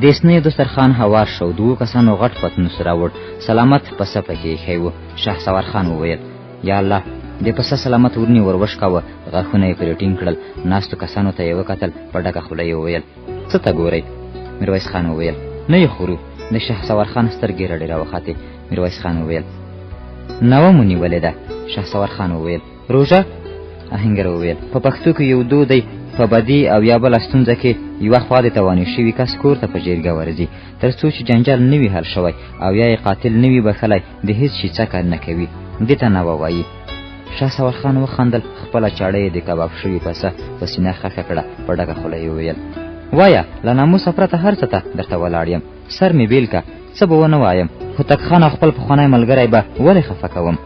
دیسنې دسترخوان هوار شو. دوو کسانو غټ پتنوس راوړ. سلامت پسه پکې ایښی و. شهسوار خان وویل یا الله د پسه سلامت ورني ور وشکاوه. غاښونه یې پرې ټینګ کړل. ناستو کسانو ته یې وکتل. په ډکه خوله یې وویل څه ته ګورئ؟ میرویس خان وویل نه یې خورو. د شهسوار خان سترګې رډې راوختې. میرویس خان وویل نوه مو نیولې ده. شهسوار خان وویل روژه؟ آهنګر وویل په پښتو کې یو دود دی په بدي او یا بله ستونزه کې یوه خوا د توانې شوي کس کور ته په جرګه ورځي تر څو چې جنجال نه وي حل شوی او یا یې قاتل نه وي بخلی د هېڅ شي څکه نه کوي. دې ته نوه وایي. شهسوار خان وخندل. خپله چاړه یې د کباب شوي پسه په سینه خښه کړه. په ډکه خوله یې وویل وایه له ناموسه پرته هر څه ته درته ولاړ یم. سر مې بیل که څه به ونه وایم هوتک خان او خپل پخوانی ملګری به ولې خفه کوم؟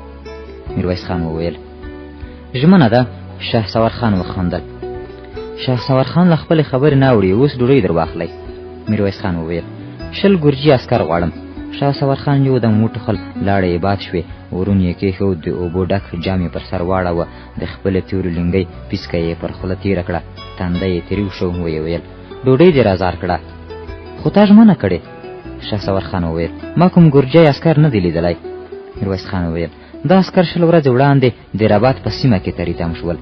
میرویس خان وویل ژمنه ده. شهسوار خان وخندل. شهسوار خان له خپلې خبرې نه اوړي. اوس ډوډۍ در واخلئ. میرویس خان وویل 20 ګرجي عسکر غواړم. شهسوار خان یو دم وټوخل. لاړې یې باد شوې. ورون یې کېښود. د اوبو ډک جام یې پر سر واړوه. د خپلې تورې لنګۍ پیسکه یې پر خوله تېره کړه. تنده یې تریو شو. ویې ویل ډوډۍ دې رازار کړه خو تا ژمنه کړې. شهسوار خان وویل ما کوم ګرجی عسکر نه دی لیدلی. میرویس خان وویل دا عسکر 20 ورځې وړاندې د رباط په سیمه کې تریتم شول.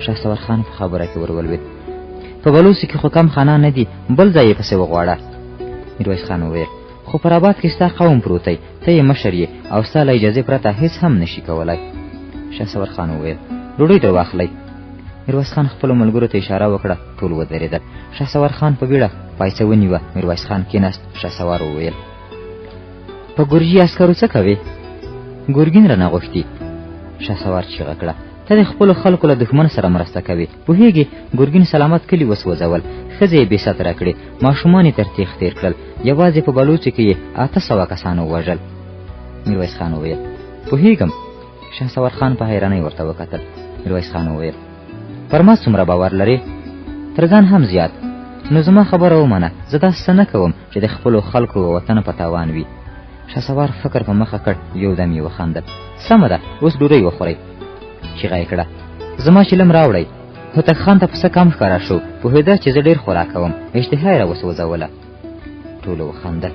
شهسوار خان په خبره کې ورولوېد په بلوڅي کې خو کم خانان نه دي بل ځای یې پسې وغواړه. میرویس خان وویل خو په رباط کې ستا قوم پروت دی. ته یې مشر یې او ستا له اجازې پرته هېڅ هم نشي کولی. شهسوار خان وویل ډوډۍ در واخلئ. میرویس خان خپلو ملګرو ته اشاره وکړه. ټول ودرېدل. شهسوار خان په بیړه پایڅه ونیوه. میرویس خان کېناست. شهسوار وویل په ګرجي عسکرو څه کوې؟ ګرګین رانه غوښتي. شهسوار چیغه کړه ته د خپلو خلکو له دښمن سره مرسته کوې. پوهېږې ګرګین سلامت کلي وسوځول. ښځې یې بې ستره کړې. ماشومان یې تر تېغ تېر کړل. یوازې په بلوڅو کې یې 800 کسانو وژل. میرویس خان وویل پوهېږم. شهسوار خان په حیرانۍ ورته وکتل. میرویس خان وویل پر ما څومره باور لرې؟ تر ځان هم زیات. نو زما خبره ومنه. زه داسې څه نه کوم چې د خپلو خلکو او وطن په تاوان وي. شهسوار فکر په مخه کړ. یو دم یې وخندل. سمه ده اوس ډوډۍ وخورئ. چیغه یې کړه زما چلم راوړئ. هوتک خان ته پسه کم ښکاره شو. پوهېده چې زه ډېر خوراک کوم. اشتها یې راوسوځوله. ټولو وخندل.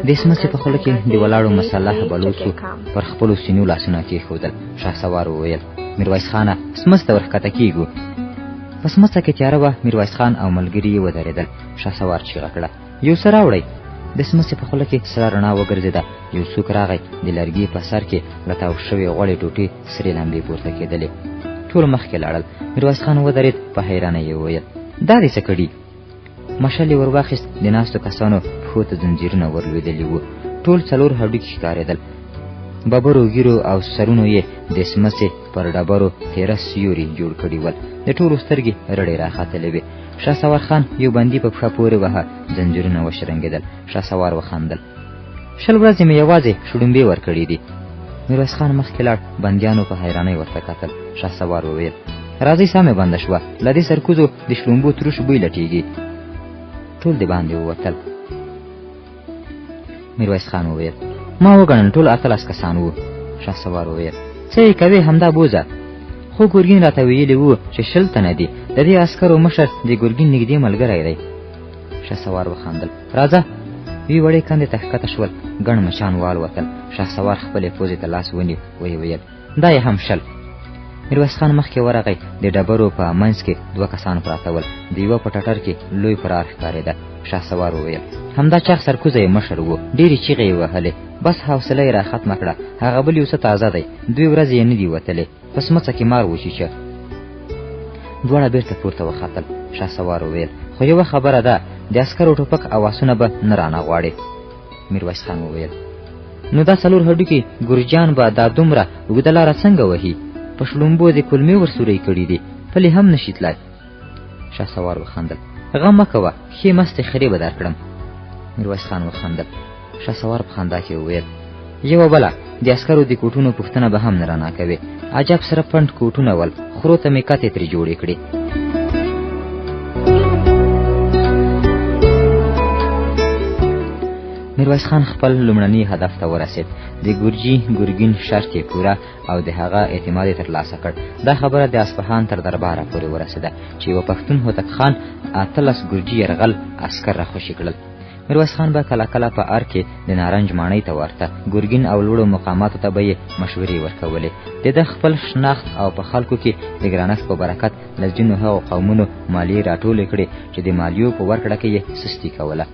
د سمڅې په خوله کې د ولاړو مسلح بلوڅو پر خپلو سینو لاسونه کېښودل. شهسوار وویل میرویس خانه سمڅ ته ورښکته کېږو. په سمڅه کې تیاره وه. میرویس خان او ملګري یې ودرېدل. شهسوار چیغه کړه یو څه راوړئ. د سمڅې په خوله کې سره رڼا وګرځېده. یو څوک راغی. د لرګي په سر کې له تاو شوې غوړې ټوټې سرې لمبې پورته کېدلې. ټول مخکې لاړل. میرویس خان ودرېد. په حیرانۍ یې وویل دا دې څه کړي؟ مشل یې ور واخیست. د ناستو کسانو پښو ته ځنځیرونه ور لوېدلي وو. ټول 4 هډوکي ښکارېدل. ببرو ګیرو او سرونو یې د سمڅې پر ډبرو تېره سیوري جوړ کړي ول. د ټولو سترګې رډې راختلې وې. شهسوار خان یو بندي په پښه پورې وهه. ځنځیرونه وشرنګېدل. شهسوار وخندل 20 ورځې مې یوازې شړومبې ورکړي دي. میرویس خان مخکې لاړ. بندیانو په حیرانۍ ورته کتل. شهسوار وویل راځئ ساه مې بنده شوه. له دې سرکوزو د شړومبو تروش بوی لټېږي. ټول د باندې ووتل. میرویس خان وویل ما وګڼل ټول 18 کسان وو. شهسوار وویل څه یې کوې همدا بوزه. خو ګرګین راته ویلي وو چې 20 تنه دي. د دې عسکرو مشر د ګرګین نږدې ملګری دی. شهسوار وخندل. راځه. وی وړې کندې ته ښکته شول. ګڼ مچان والوتل. شهسوار خپلې پوزې ته لاس ونیو. ویې ویل دا یې هم 20. میرویس خان مخکې ورغی. د ډبرو په منځ کې 2 کسان پراته ول. د یوه په ټټر کې لوی فرار ښکارېده. شهسوار وویل همدا چاغ سرکوزه یې مشر وو. ډېرې چیغې یې وهلې. بس حوصله یې را ختمه کړه. هغه بل یو څه تازه دی. 2 ورځې یې نه دي وتلې. په سمڅه کې مار وچیچه. دواړه بیرته پورته وختل. شهسوار وویل خو یوه خبره ده د عسکرو ټوپک او آسونه به نه رانه غواړي. میرویس خان وویل نو دا 4 هډوکي ګرجیان به دا دومره اوږده لاره څنګه وهي؟ په شړومبو د کلمې ورسورۍ کړي دي. پلي هم نشي تلای. شهسوار وخندل. غم مه کوه ښې مستې خرې به درکړم. میرویس خان وخندل. شهسوار په خندا کې وویل یوه بله د عسکرو د کوټونو پوښتنه به هم نه رانه کوې. عجب سره پنډ کوټونه ول. خرو ته مې کتې ترې جوړې کړې. میرویس خان خپل لومړني هدف ته ورسېد. د ګرګین شرط یې پوره او د هغه اعتماد یې ترلاسه کړ. دا خبره د اصفهان تر درباره پورې ورسېده چې یوه پښتون هوتک خان 18 ګرجي یرغل عسکر راخوشي کړل. میرویس خان به کله کله په ار کې د نارنج ماڼۍ ته ورته ګرګین او لوړو مقاماتو ته به یې مشورې ورکولې. د خپل شناخت او په خلکو کې د ګرانښت په برکت له ځینو هغو قومونو مالیې راټولې کړې چې د مالیو په ورکړه کې یې سستي کوله.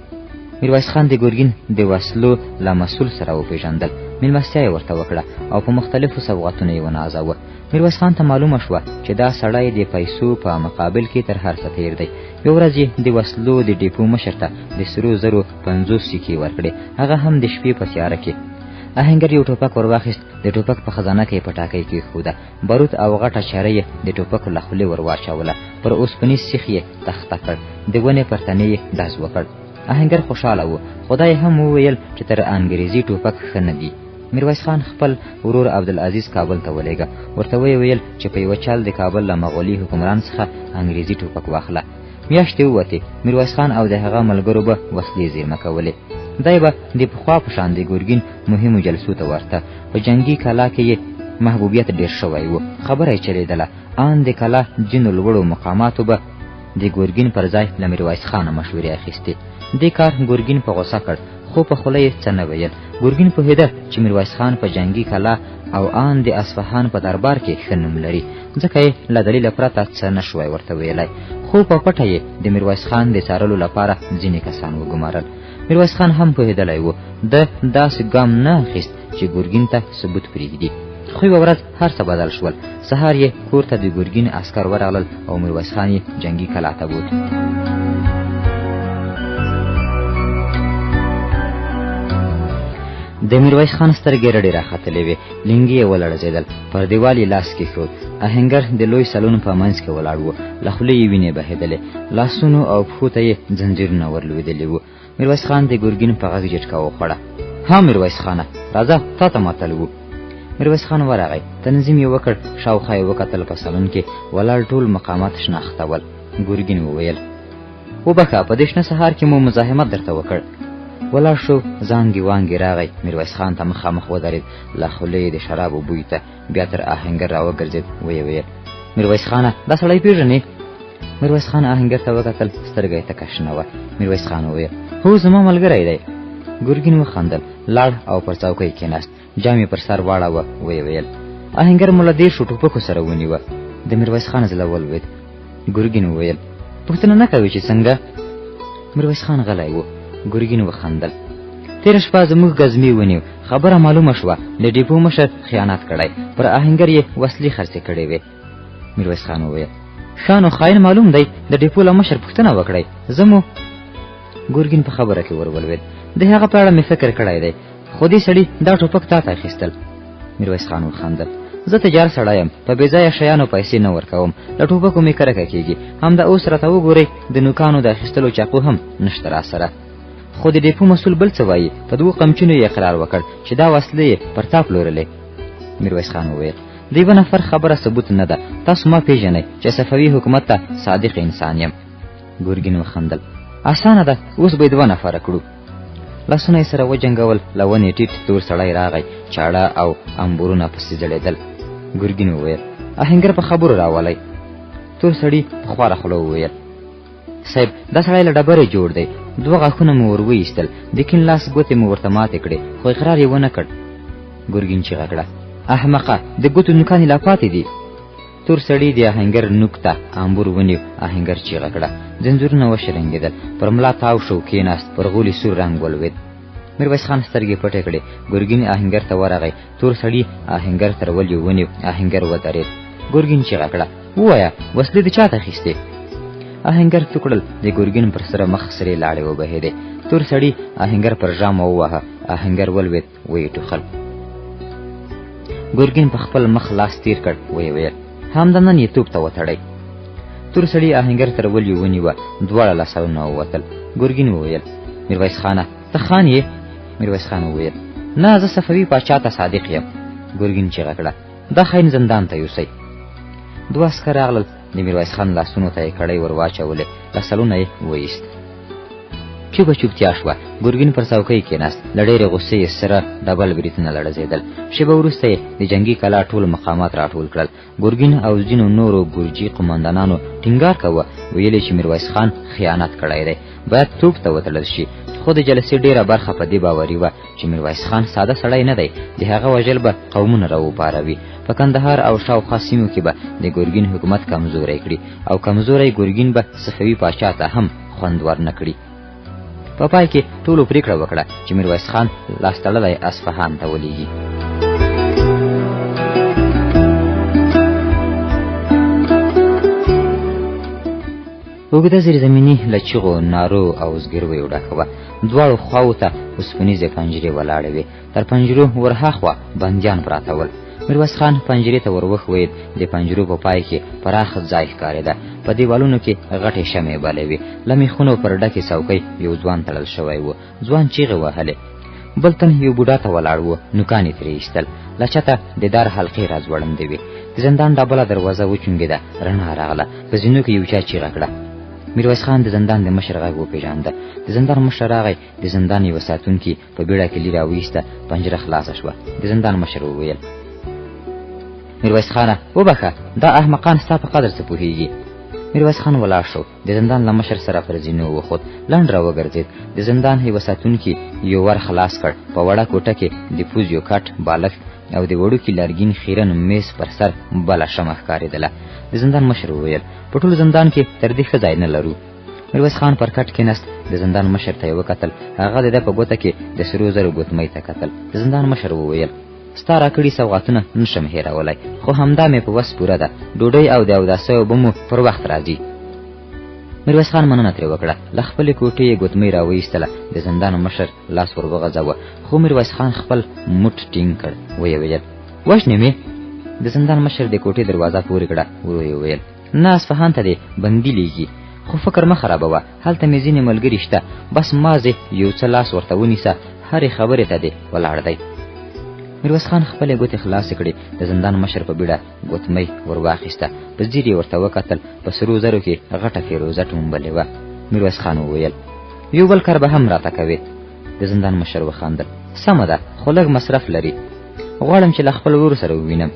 میرویس خان د ګرګین د وسلو له مسؤل سره وپېژندل، میلمستیا یې ورته وکړه او په مختلفو سوغاتونو یې ونازاوه. میرویس خان ته معلومه شوه چې دا سړی د پیسو په مقابل کې تر هر څه تیر دی. یو ورځ یې د وسلو د ډیپو مشر ته د سرو زرو 50 سکې ورکړې، هغه هم د شپې په تیاره کې. آهنګر یو ټوپک ورواخیست، د ټوپک په خزانه کې پټاکۍ کېښوده، باروت او غټه چاره یې د ټوپک له خولې ور واچوله، پر اوسپنیز سیخ یې تخته کړ، د ونې پر تنې یې ډز وکړ. آهنګر خوشحاله و، خدای هم وویل چې تر انګریزي ټوپک ښه نه دی. میرویس خان خپل ورور عبدالعزیز کابل ته ولېږه، ورته ویل چې په یوه چل د کابل له مغولي حکمران څخه انګریزي ټوپک واخله. میاشتې ووتې، میرویس خان او د هغه ملګرو به وسلې زیرمه کولې. دی به د پخوا په شان د ګرګین مهمو جلسو ته ورته. په جنګي کلا کې یې محبوبیت ډېر شوی و، خبره یې چلېدله. ان د کلا ځینو لوړو مقاماتو به د ګرګین پر ځای له میرویس خانه مشورې اخیستې. دې کار ګرګین په غوسه کړ، خو په خوله یې څه نه ویل. ګرګین پوهېده چې میرویس خان په جنګي کلا او ان د اصفهان په دربار کې ښه نوم لري، ځکه یې له دلیله پرته څه نه شوی ورته ویلی. خو په پټه یې د میرویس خان د څارلو لپاره ځینې کسان وګمارل. میرویس خان هم پوهېدلی و د داسې ګام نه اخیست چې ګرګین ته ثبوت پرېږدي. خو یوه ورځ هر څه بدل شول. سهار یې کور ته د ګرګین عسکر ورغلل او میرویس خان یې جنګي کلا ته بوت. د میرویس خان سترګې رډې راختلې وې، لنګې یې ولړزېدل، پر دیوال یې لاس کېښود. آهنګر د لوی سلون په منځ کې ولاړ و، له خولې یې وینې بهېدلې، لاسونو او پښو ته یې زنځیرونه ورلوېدلي وو. میرویس خان د ګرګین په غږ جټکه وخوړه. ها میرویس خانه، راځه تا ته ماتل وو. میرویس خان ورغی، تنظیم یې وکړ، شاوخوا یې وکتل، په سلون کې ولاړ ټول مقامات شناختول. ګرګین وویل وبخه، په دې شنه سهار کې مو مزاحمت درته وکړ. ولاړ شو، زانګې وانګې راغی، میرویس خان ته مخامخ ودرېد، له خولې د شرابو بوی ته. بیا تر آهنګر راوګرځېد، ویې ویل میرویس خانه، دا سړی پېژنې؟ میرویس خان آهنګر ته وکتل، سترګه یې تکه شنه وه. میرویس خان وویل هو، زما ملګری دی. ګرګین وخندل، لاړ او پر څوکۍ کېناست، جام یې پر سر واړوه، ویې ویل آهنګر مو له 10 ټوپکو سره ونیوه. د میرویس خان زړه ولوېد. ګرګین وویل پوښتنه نه کوي چې څنګه؟ میرویس خان غلی و. ګرګین وخندل. تېره شپه زموږ ګزمې ونیو، خبره معلومه شوه د ډیپو مشر خیانت کړی، پر آهنګر یې وسلې خرڅې کړې وې. میرویس خان وویل ښه نو خاین معلوم دی، د ډیپو له مشر پوښتنه وکړئ. زه مو ګرګین په خبره کې ورولوېد. د هغه په اړه مې فکر کړی دی، خو دې سړي دا ټوپک تا ته اخیستل. میرویس خان وخندل. زه تجار سړی یم، په بېځایه شیانو پیسې نه ورکوم، له ټوپکو مې کرکه کېږي. همدا اوس راته وګورئ، د نوکانو د اخیستلو چاقو هم نشته راسره. خو د ډیپو مسؤل بل څه وایي، په 2 قمچینو یې اقرار وکړ چې دا وسلې یې پر تا پلورلې. میرویس خان وویل د یوه نفر خبره ثبوت نه ده، تاسو ما پېژنئ چې صفوي حکومت ته صادق انسان یم. ګرګین وخندل. اسانه ده، اوس به یې 2 نفره کړو. لاسونه یې سره وجنګول، له ونې ټیټ تور سړی راغی، چاړه او امبورونه پسې ځړېدل. ګرګین وویل آهنګر په خبرو راولئ. تور سړي په خواره خوله وویل صاحب، دا سړی له ډبرې جوړ دی، 2 غاښونه مو ور وایستل، د کیڼ لاس ګوتې مو ورته ماتې کړې، خو اقرار یې ونه کړ. ګرګین چیغه کړه احمقه، د ګوتو نوکانې لا پاتې دي. تور سړي د آهنګر نوک ته امبور ونیو. آهنګر چیغه کړه، ځنځورونه وشرنګېدل، پر ملا تاو شو، کېناست، پر غولي سور رنګ ولوېد. میرویس خان سترګې پټې کړې. ګرګین آهنګر ته ورغی. تور سړي آهنګر تر ولیو ونیو. آهنګر ودرېد. ګرګین چیغه کړه ووایه وسلې د چا ته اخیستې؟ آهنګر څوکړل، د ګرګین پر سره مخ سرې لاړې وبهېدې. تور سړي آهنګر پر ژامه وواهه. آهنګر ولوېد، ویې ټوخل. ګرګین په خپل مخ لاس تیر کړ، ویې ویل همدا نن یې توپ ته وتړئ. تور سړي آهنګر تر ولیو ونیوه. دواړه له سرونه ووتل. ګرګین وویل میرویس خانه، ته خان یې؟ میرویس خان وویل نه، زه صفوي پاچا ته صادق یم. ګرګین چیغه کړه دا خاین زندان ته یوسئ. 2 عسکر راغلل، د میرویس خان لاسونو ته یې کړۍ ور واچولې، له سلونه یې وایست. چوبه چوپتیا شوه. ګرګین پر څوکۍ کېناست. له ډېرې غصې یې سره ډبل بریتونه لړزېدل. شېبه وروسته یې د جنګي کلا ټول مقامات راټول کړل. ګرګین او ځینو نورو ګرجي قمندانانو ټینګار کوه، ویل چې میرویس خان خیانت کړی دی، باید توپ ته وتړل شي. خو د جلسې ډېره برخه په دې باوري وه چې میرویس خان ساده سړی نه دی، د هغه وژل به قومونه راوپاروي. په کندهار او شاوخوا سیمو کې به د ګرګین حکومت کمزوری کړي او کمزوری ګرګین به صفوي پاچا ته هم خوند ورنه کړي. په پای کې ټولو پریکړه وکړه چې میرویس خان لاس تړلی اصفهان ته ولېږي. اوږده زیرزمیني له چیغو، نارو او زګیرویو ډکه وه. دواړو خواو ته اوسپنیزې پنجرې ولاړې وې. تر پنجرو ورهاخوا بندیان پراته ول. میرویس خان پنجرې ته ور وښوید. د پنجرو په پای کې پراخ ځای ښکارېده. په دیوالونو کې غټې شمعې بلې وې. له میخونو پر ډکې څوکۍ یو ځوان تړل شوی و. ځوان چیغې وهلې. بل تن یو بوډا ته ولاړ و. نوکان یې ترې ایستل. له چته د دار حلقې راځوړندې وې. د زندان ډبله دروازه وچونګېده. رڼا راغله. په زینو کې یو چا چیغه کړه. میرویس خان د زندان د مشر غږ وپېژانده. د زندان مشر راغی. د زندان یوه ساتونکي په بیړه کیلي راویسته. پنجره خلاصه شوه. د زندان مشر وویل: میرویس خانه وبخه، دا احمقان ستا په قدر څه پوهېږي. میرویس خان ولاړ شو. د زندان له مشر سره پر زینو وخوت. لنډ را وګرځېد. د زندان یوه ساتونکي یو ور خلاص کړ. په وړه کوټه کې د پوز یو کټ، بالښت او د وړوکي لرګین خیرن میز پر سر بله شمع ښکارېدله. د زندان مشر وویل: په ټول زندان کې تر دې ښه ځای نه لرو. میرویس خان پر کټ کېناست. د زندان مشر ته یې وکتل. هغه د ده په ګوته کې د سرو زرو ګوتمۍ ته کتل. د زندان مشر وویل: ستا راکړي سوغاتونه نشم هېرولی، خو همدا مې په وس پوره ده. ډوډۍ او د اوداسه اوبه مو پر وخت راځي. میرویس خان مننه ترې وکړه. له خپلې کوټې یې ګوتمۍ راویستله. د زندان مشر لاس ور وغځاوه، خو میرویس خان خپل موټ ټینګ کړ. ویې ویل: وژنې مې؟ د زندان مشر د کوټې دروازه پورې کړه. ورو یې ویل: نه، اصفهان ته دې بندي لیږي، خو فکر مه خرابوه، هلته مې ځینې ملګري شته، بس مازې یو څه لاس ورته ونیسه، هرې خبرې ته دې ولاړ دی. میرویس خان خپلې ګوتې خلاصې کړې. د زندان مشر په بیړه ګوتمۍ ور واخیسته. په ځیر یې ورته وکتل. په سرو زرو کې غټه فیروزه ټومبلې وه. میرویس خان وویل: یو بل کار به هم راته کوې. د زندان مشر وخندل: سمه ده، خو لږ مصرف لري. غواړم چې له خپل ورور سره ووینم.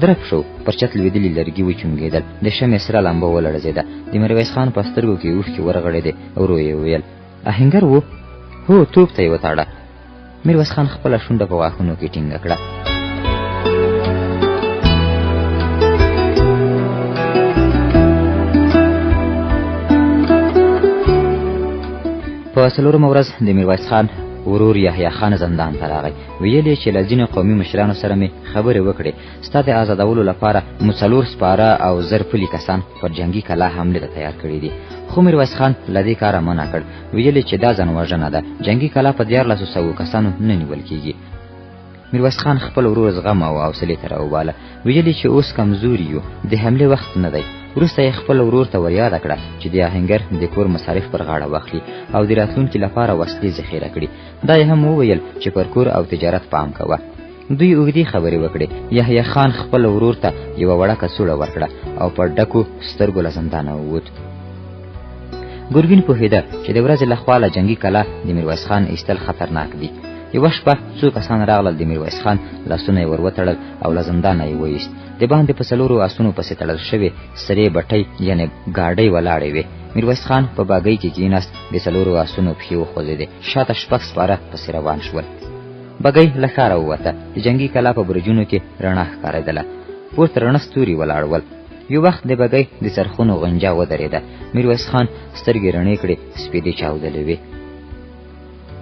درب شو. پر چت لوېدلي لرګي وچونګېدل. د شمعې سره لمبه ولړزېده. د میرویس خان په سترګو کې اوښکې ورغړېدې. ورو یې وویل: آهنګر و؟ هو، توپ ته یې وتاړه. میرویس خان خپله شونډه په غاښونو کې ټینګه کړه. په څلورمه ورځ د میرویس خان ورور یحیی خان زندان ته راغی. ویل یې چې له ځینو قومي مشرانو سره مې خبرې وکړې. ستا د آزادولو لپاره مو 4 سپاره او 1000 پلي کسان پر جنګي کلا حملې ته تیار کړي دي. خو میرویس خان له دې کاره منع کړ. ویل چې دا ځانوژنه ده. جنګي کلا په 1400 کسانو نه نیول کېږي. میرویس خان خپل ورور زغم او حوصلې ته راوباله. ویل چې اوس کمزوري یو، د حملې وخت نه دی. وروسته یې خپل ورور ته وریاده کړه چې د آهنګر د کور مصارف پر غاړه واخلي او د راتلونکي لپاره وسلې ذخیره کړي. دا یې هم وویل چې پر کور او تجارت پام کوه. دوی اوږدې خبرې وکړې. یحیی خان خپل ورور ته یوه وړه کڅوړه ورکړه او په ډکو سترګو له زندانه ووت. ګرګین پوهېده چې د ورځې لخوا له جنګي کلا د میرویس خان ایستل خطرناک دي. یوه شپه څو کسان راغلل. د میرویس خان لاسونه یې ور وتړل او له زندانه یې وایست. د باندې په 4 آسونو پسې تړل شوې سرې بټۍ یعنې ګاډۍ ولاړې وې. میرویس خان په باګۍ کې کېناست. د 4 آسونو پښې وخوځېدې. شاته 6 سپاره پسې روان شول. بګۍ له ښاره ووته. د جنګي کلا په برجونو کې رڼا ښکارېدله. پورته رڼه ستوري ولاړ ول. یو وخت د بګۍ د څرخونو غنجا ودرېده. میرویس خان سترګې رڼې کړې. سپېدې چاودلې وې.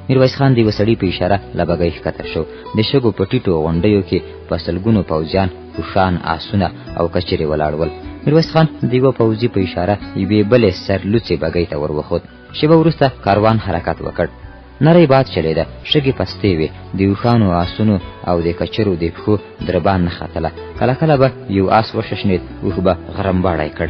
میرویس خان د یوه سړي په اشاره له بګۍ ښکته شو. د شګو په ټیټو غونډیو کې په سلګونو پوځیان، اوښان، آسونه او کچرې ولاړ ول. میرویس خان د یوه پوځي په اشاره یوې بلې سرلوڅې بګۍ ته ور وخوت. شېبه وروسته کاروان حرکت وکړ. نری باد چلېده. شګې پستې وې. د اوښانو، آسونو او د کچرو د پښو دربان نه ختله. کله کله به یو آس وششنېد. اوښ به غرمباړی کړ.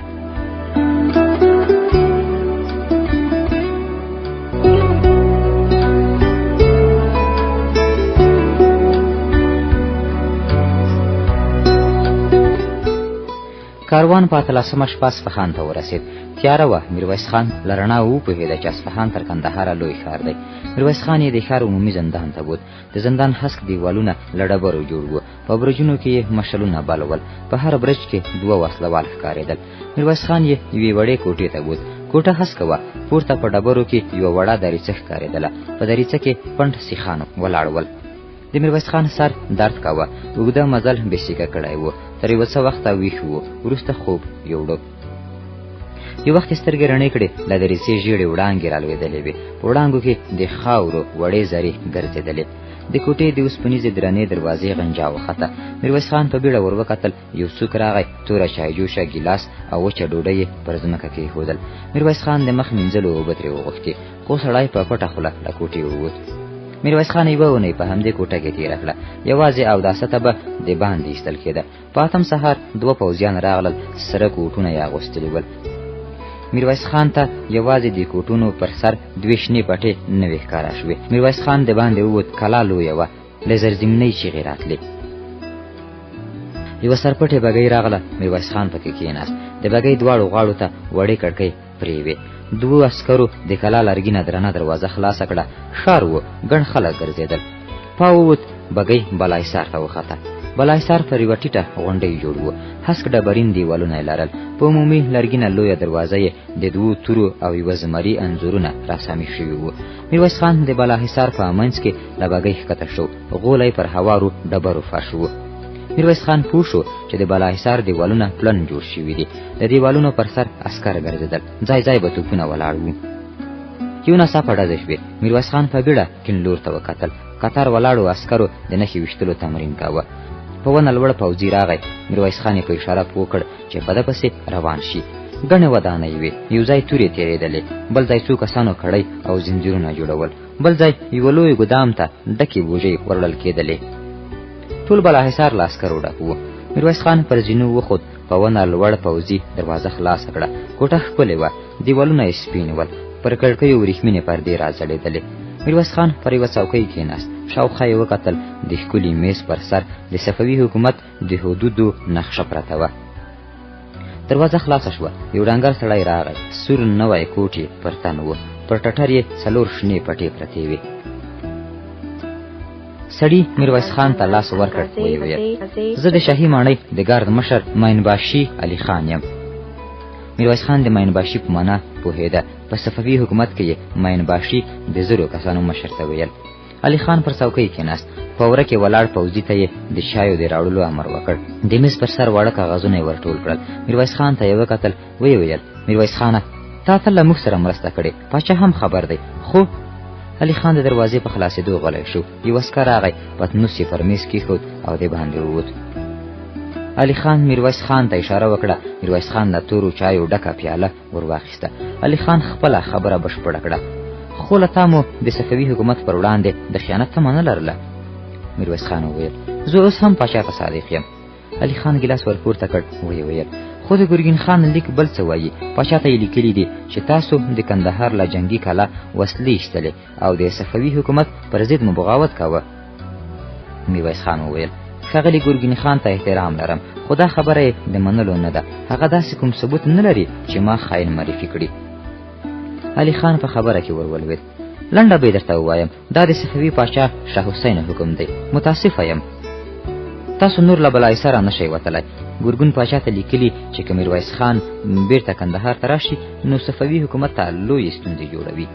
کاروان په 13مه شپه اصفهان ته ورسېد. تیاره وه. میرویس خان له رڼا وپوهېده چې اصفهان تر کندهاره لوی ښار دی. میرویس خان یې د ښار عمومي زندان ته بوت. د زندان هسک دیوالونه له ډبرو جوړ وو. په برجونو کې یې مشلونه بلول. په هر برج کې 2 وسلوال ښکارېدل. میرویس خان یې یوې وړې کوټې ته بوت. کوټه هسکه وه. پورته په ډبرو کې یوه وړه دریڅه ښکارېدله. په دریڅه کې پنډ سیخان ولاړ ول. د میرویس خان سر درد کاوه. اوږده مزل بېسیکه کړی و. تر یوه څه وخته ویښ و. وروسته خوب یوړو. یو وخت یې سترګې رڼې کړې. له دریڅې ژېړې وړانګې رالوېدلې وې. په وړانګو کې د خاورو وړې زرې ګرځېدلې. د کوټې د اوسپنیزې درنې دروازې غنجا وخته. میرویس خان په بیړه ور وکتل. یو څوک راغی. توره چایجوشه ګیلاس او وچه ډوډۍ یې پر ځمکه کېښودل. میرویس خان د مخ مینځلو اوبه ترې وغوښتې. خو سړی په پټه خوله له کوټې ووت. میرویس خان یوه اونۍ په همدې کوټه کې تېره کړه. یوازې اوداسه ته به د باندې ایستل کېده. په 8م سهار 2 پوځیان راغلل. سره کوټونه یې اغوستلي ول. میرویس خان ته یوازې د کوټونو پر سر 2 شنې پټې نوې ښکاره شوې. میرویس خان د باندې ووت. کلا لویه وه. له زرزمنۍ چیغې راتلې. یوه سرپټې بګۍ راغله. میرویس خان پکې کېناست. د بګۍ دواړو غاړو ته وړې کړکۍ پرې وې. 2 عسکرو د کلا لرګینه درنه دروازه خلاصه کړه. ښار و. ګڼ خلک ګرځېدل. پاووت. بګۍ بلاحصار ته وخته. بلاحصار پر یوه ټیټه غونډۍ جوړ و. هسک ډبرین دیوالونه یې لرل. په عمومي لرګینه لویه دروازه یې د 2 تورو او یوه زمري انځورونه راسامي شوي وو. میرویس خان د بلاحصار په منځ کې له بګۍ ښکته شو. غولی پر هوارو ډبرو فرش و. میرویس خان پوه شو چې د بلاحصار دیوالونه پلن جوړ شوي دي. د دیوالونو پر سر عسکر ګرځېدل. ځای ځای به توپونه ولاړ وو. یو ناڅاپه ډزې شوې. میرویس خان په بیړه کیڼ لور ته وکتل. قطار ولاړو عسکرو د نښې ویشتلو تمرین کاوه. په ونه لوړ پوځي راغی. میرویس خان یې په اشاره پوه کړ چې په ده پسې روان شي. ګڼې ودانۍ وې. یو ځای تورې تېرېدلې. بل ځای څو کسانو کړۍ او زنځیرونه جوړول. بل ځای یوه لوی ګدام ته ډکې بوجۍ وړل کېدلې. ټول بلاحصار له عسکرو ډک و. میرویس خان پر زینو وخوت. په ونه لوړ پوځي دروازه خلاصه کړه. کوټه ښکلې وه. دیوالونه یې سپین ول. پر کړکیو وریښمینې پردې راځړېدلې. میرویس خان پر یوه څوکۍ کېناست. شاوخوا یې وکتل. د ښکلي میز پر سر د صفوي حکومت د حدودو نقشه پرته وه. دروازه خلاصه شوه. یو ډنګر سړی راغی. سور نوی کوټ یې پر تن و. پر ټټر یې 4 شنې پټې پرتې وې. سړي میرویس خان ته لاس ورکړ. ویې ویل زه د شاهي ماڼۍ د ګارد مشر ماینباشي علي خان یم. میرویس خان د ماینباشي په معنا پوهېده. په صفوي حکومت کې یې ماینباشي د 0 کسانو مشر ته ویل. علي خان پر څوکۍ کېناست. په وره کې ولاړ پوځي ته یې د چایو د راوړلو امر وکړ. د میز پر سر واړه کاغذونه یې ورټول کړل. میرویس خان ته یې وکتل. ویې ویل میرویس خانه تا تل له موږ سره مرسته کړې. پاچا هم خبر دی. خو علي خان د دروازې په خلاصېدو غلی شو. یو عسکر راغی. پتنوس یې پر میز کېښود او د باندې ووت. علي خان میرویس خان ته اشاره وکړه. میرویس خان د تورو چایو ډکه پیاله ور واخیسته. علي خان خپله خبره بشپړه کړه. خو له تا مو د صفوي حکومت پر وړاندې د خیانت تمه نه لرله. میرویس خان وویل زه اوس هم پاچا ته صادق یم. علي خان ګیلاس ور پورته کړ. ویې ویل خو د ګرګین خان لیک بل څه وایي. پاچا ته یې لیکلي دي چې تاسو د کندهار له جنګي کلا وسلې ایستلې او د صفوي حکومت پر ضد مو بغاوت کاوه. میرویس خان وویل ښاغلي ګرګین خان ته احترام لرم خو دا خبره یې د منلو نه ده. هغه داسې کوم ثبوت نه لري چې ما خاین معرفي کړي. علي خان په خبره کې ورولوېد. لنډه به درته ووایم دا د صفوي پاچا شاه حسین حکم دی. متاسفه یم تاسو نور له بلاحصاره نشئ وتلی. ګرګون پاچا ته لیکلي چې که میرویس خان بیرته کندهار ته راشي نو صفوي حکومت ته لویې ستونزې جوړوي.